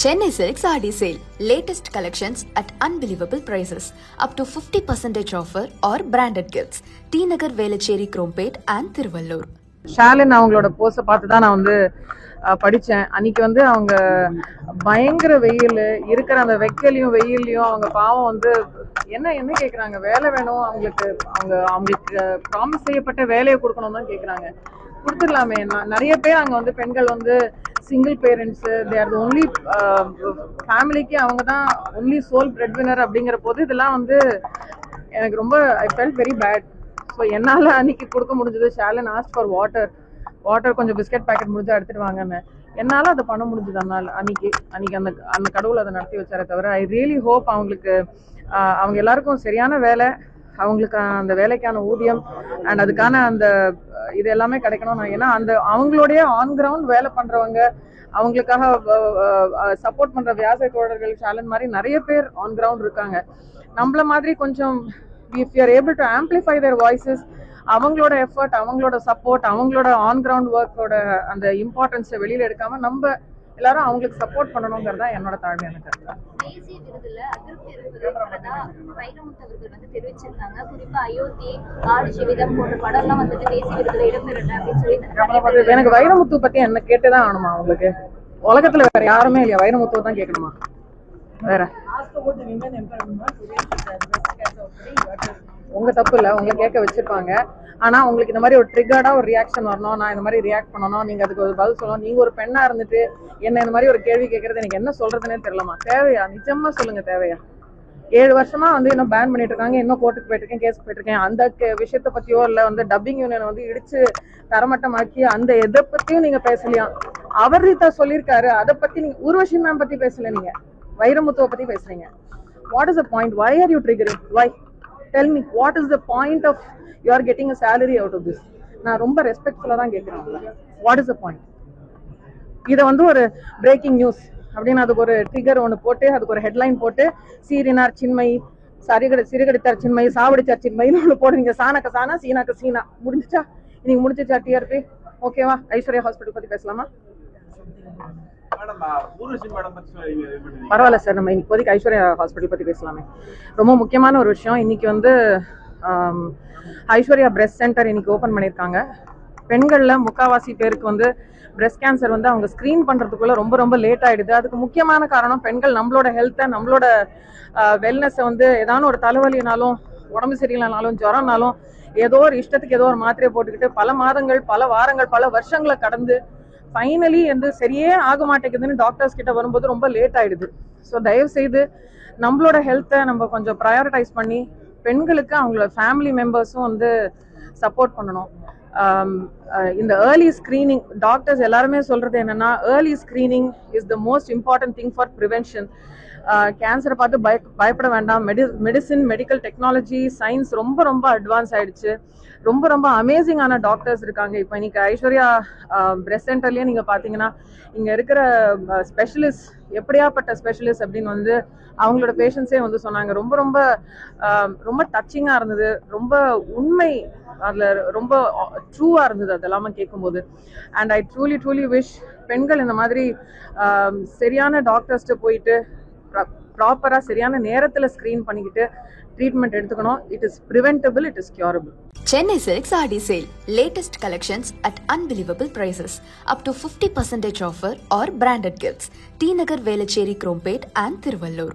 Chennai Silks RD Sale. Latest collections at unbelievable prices. Up to 50% offer or branded gifts. T Nagar, Velachery, Krompet and Thiruvallur. Shalin அவங்களோட போஸை பார்த்து தான் நான் படித்தேன். அன்னைக்கு அவங்க பயங்கர வெயில் இருக்கிற அந்த வெக்கையிலையும் வெயிலையும் அவங்க பாவம் என்ன கேட்குறாங்க, வேலை வேணும் அவங்களுக்கு, அவங்களுக்கு ப்ராமிஸ் செய்யப்பட்ட வேலையை கொடுக்கணும் தான் கேட்குறாங்க. கொடுத்துடலாமே. நிறைய பேர் அங்கே பெண்கள் single parents, they are the only ஃபேமிலிக்கு அவங்க தான் ஒன்லி சோல் பிரெட் வினர் அப்படிங்கிற போது இதெல்லாம் எனக்கு ரொம்ப I felt very bad. So என்னால் அன்னைக்கு கொடுக்க முடிஞ்சது. ஷாலின் ஆஸ்க் ஃபார் வாட்டர் கொஞ்சம் பிஸ்கெட் பேக்கெட் முடிஞ்சா எடுத்துகிட்டு வாங்கன்னு. என்னால் அதை பண்ண முடிஞ்சது. அன்னைக்கு அந்த கடவுள் அதை நடத்தி வச்சாரே தவிர ஐ ரியலி ஹோப் அவங்களுக்கு அவங்க எல்லாருக்கும் சரியான வேலை, அவங்களுக்கு அந்த வேலைக்கான ஊதியம் அண்ட் அதுக்கான அந்த இது எல்லாமே கிடைக்கணும். ஏன்னா அவங்களுடைய ஆன் கிரவுண்ட் வேலை பண்றவங்க, அவங்களுக்காக சப்போர்ட் பண்ற வியாச தோழர்கள் ஷாலின் மாதிரி நிறைய பேர் ஆன் கிரவுண்ட் இருக்காங்க. நம்மள மாதிரி கொஞ்சம் if you are able to amplify there voices, அவங்களோட எஃபர்ட், அவங்களோட சப்போர்ட், அவங்களோட ஆன் கிரவுண்ட் ஒர்க்கோட அந்த இம்பார்ட்டன்ஸை வெளியில எடுக்காம நம்ம எல்லாரும் அவங்களுக்கு சப்போர்ட் பண்ணணுங்கிறதா என்னோட தாழ்மையான கருத்து. தேசிய விருதுல அதிருப்தி இருக்கிறதா வைரமுத்து அவர்கள் தெரிவிச்சிருக்காங்க. குறிப்பா அயோத்தி, ஆடு ஜீவிதம் போன்ற படம்லாம் தேசிய விருதுல இடம்பெறல அப்படின்னு சொல்லி. எனக்கு வைரமுத்து பத்தி என்ன கேட்டுதான் ஆகணுமா? உங்களுக்கு உலகத்துல வேற யாருமே இல்லையா? வைரமுத்துவை தான் கேட்கணுமா? வேற உங்க தப்பு இல்ல, உங்களை கேட்க வச்சிருப்பாங்க. ஆனா உங்களுக்கு இந்த மாதிரி ஒரு ட்ரிகர்டா ஒரு ரியாக்ஷன் வரணும், நான் இந்த மாதிரி ரியாக்ட் பண்ணணும், நீங்க அதுக்கு ஒரு பதில் சொல்லணும். நீங்க ஒரு பெண்ணா இருந்துட்டு என்ன இந்த மாதிரி ஒரு கேள்வி கேட்கறது எனக்கு என்ன சொல்றதுன்னே தெரியலமா. தேவையா? நிஜமா சொல்லுங்க, தேவையா? 7 வருஷமா இன்னும் பேன் பண்ணிட்டு இருக்காங்க. இன்னும் கோர்ட்டுக்கு போயிட்டு இருக்கேன், கேஸ் போயிட்டு இருக்கேன். அந்த விஷயத்த பத்தியோ இல்ல டப்பிங் யூனியனை இடிச்சு தரமட்டமாக்கி அந்த எதை பத்தியும் நீங்க பேசலையா? அவர் சொல்லியிருக்காரு, அதை பத்தி நீங்க ஊர்வஷி மேம் பத்தி பேசல, நீங்க வைரமுத்துவை பத்தி பேசுறீங்க. What is the point? Why are you triggering? Why? Tell me, what is the point of you are getting a salary out of this? நான் ரொம்ப ரெஸ்பெக்ட்ஃபுல்லா தான் கேட்கிறேன். What is the point? இதை ஒரு பிரேக்கிங் நியூஸ் அப்படின்னு அதுக்கு ஒரு ட்ரிகர் ஒன்று போட்டு அதுக்கு ஒரு ஹெட்லைன் போட்டு சீரினார் சின்மயி, சிறுகடித்தார் சின்மயி, சாவடிச்சார் சின்மயின்னு ஒன்று போடுறீங்க. சாணக்க சாணா, சீனாக்க சீனா. முடிஞ்சிச்சா? இன்னைக்கு முடிஞ்சிச்சா டிஆர்பி? ஓகேவா? ஐஸ்வர்யா ஹாஸ்பிட்டல் பத்தி பேசலாமா? பரவாயில்ல சார், நம்ம இப்போதைக்கு ஐஸ்வர்யா ஹாஸ்பிட்டல் பத்தி பேசலாமே. ரொம்ப முக்கியமான ஒரு விஷயம். இன்னைக்கு ஐஸ்வர்யா பிரெஸ்ட் சென்டர் இன்னைக்கு ஓபன் பண்ணியிருக்காங்க. பெண்கள்ல முக்காவாசி பேருக்கு பிரெஸ்ட் கேன்சர் அவங்க ஸ்கிரீன் பண்றதுக்குள்ள ரொம்ப ரொம்ப லேட் ஆயிடுது. அதுக்கு முக்கியமான காரணம் பெண்கள் நம்மளோட ஹெல்த்தை, நம்மளோட வெல்னஸை ஏதாவது ஒரு தலைவலினாலும், உடம்பு சரியில்லைனாலும், ஜுரம்னாலும் ஏதோ ஒரு இஷ்டத்துக்கு ஏதோ ஒரு மாத்திரையை போட்டுக்கிட்டு பல மாதங்கள், பல வாரங்கள், பல வருஷங்களை கடந்து ஃபைனலி சரியே ஆக மாட்டேங்குதுன்னு டாக்டர்ஸ் கிட்ட வரும்போது ரொம்ப லேட் ஆயிடுது. ஸோ தயவு செய்து நம்மளோட ஹெல்த்தை நம்ம கொஞ்சம் ப்ரையாரிட்டைஸ் பண்ணி பெண்களுக்கு அவங்களோட ஃபேமிலி மெம்பர்ஸும் சப்போர்ட் பண்ணணும். இந்த ஏர்லி ஸ்கிரீனிங், டாக்டர்ஸ் எல்லாருமே சொல்றது என்னன்னா, early screening is the most important thing for prevention. கேன்சரை பார்த்து பயப்பட வேண்டாம். மெடிசின், மெடிக்கல் டெக்னாலஜி, சயின்ஸ் ரொம்ப ரொம்ப அட்வான்ஸ் ஆயிடுச்சு. ரொம்ப ரொம்ப அமேசிங்கான டாக்டர்ஸ் இருக்காங்க. இப்போ இன்னைக்கு ஐஸ்வர்யா பிரெஸ்ட் சென்டர்லயே நீங்க பாத்தீங்கன்னா இங்க இருக்கிற ஸ்பெஷலிஸ்ட் எப்படியாப்பட்ட ஸ்பெஷலிஸ்ட் அப்படின்னு அவங்களோட பேஷண்ட்ஸே சொன்னாங்க. ரொம்ப ரொம்ப ரொம்ப டச்சிங்கா இருந்தது. ரொம்ப உண்மை, அதுல ரொம்ப ட்ரூவா இருந்தது அதெல்லாமே கேட்கும்போது. அண்ட் ஐ ட்ரூலி விஷ் பெண்கள் இந்த மாதிரி சரியான டாக்டர்ஸ்ட்டு போயிட்டு ப்ராப்பரா சரியான நேரத்துல ஸ்கிரீன் பண்ணிக்கிட்டு ட்ரீட்மெண்ட் எடுத்துக்கணும். It is preventable, it is curable. Chennai Silks RD Sale. Latest collections at unbelievable prices. Up to 50% offer or branded gifts. T Nagar, Velachery, Krompet and Thiruvallur.